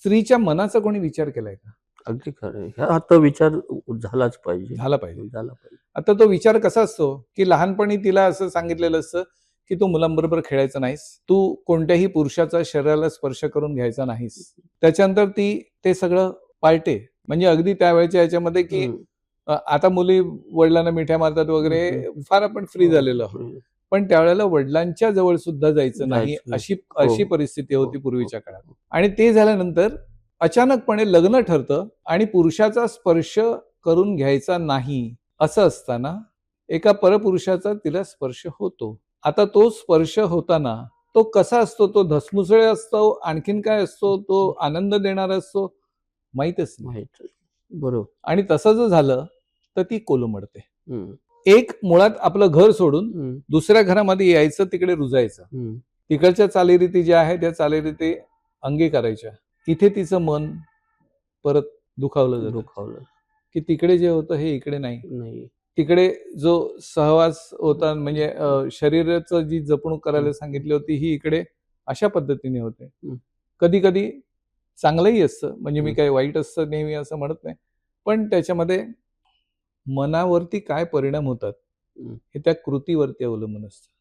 स्त्रीच्या मनाचा कोणी विचार केलाय का? अगदी खरं आहे. हा तर विचार झालाच पाहिजे. झाला पाहिजे. झाला पाहिजे. आता तो विचार कसा असतो, की लहानपणी तिला असं सांगितलेलं असतं, की तू मुलांबरोबर खेळायचं नाहीस. तू कोणत्याही पुरुषाच्या शरीराला स्पर्श करून घ्यायचा नाहीस. त्याच्यानंतर ती ते सगळं पाळते. म्हणजे अगदी त्यावेळेच्या ह्याच्यामध्ये, की आता मुली वडिलांना मिठ्या मारतात वगैरे, फार आपण फ्री झालेलो आहोत. पण त्यावेळेला वडिलांच्या जवळ सुद्धा जायचं नाही, अशी हो. परिस्थिती होती पूर्वीच्या काळात. आणि ते झाल्यानंतर अचानकपणे लग्न ठरतं आणि पुरुषाचा स्पर्श करून घ्यायचा नाही असं असताना एका परपुरुषाचा तिला स्पर्श होतो. आता तो स्पर्श होताना तो कसा असतो, तो धसमुसळे असतो, आणखीन काय असतो, तो आनंद देणारा असतो, माहीतच नाही. बरोबर. आणि तसं जर झालं तर ती कोलमडते. एक मुळात आपलं घर सोडून दुसऱ्या घरामध्ये यायचं, तिकडे रुजायचं. तिकडच्या चालीरीती ज्या आहेत त्या चालीरीती अंगीकारायच्या. इथे तिचं मन परत दुखावलं जातं, की तिकडे जे होतं हे इकडे नाही. तिकडे जो सहवास होता, म्हणजे शरीराचं जी जपणूक करायला सांगितली होती, ही इकडे अशा पद्धतीने होते. कधी कधी चांगलंही असतं, म्हणजे मी काही वाईट असतं नेहमी असं म्हणत नाही, पण त्याच्यामध्ये मनावरती काय परिणाम होतात हे त्या कृतीवरती अवलंबून असतं.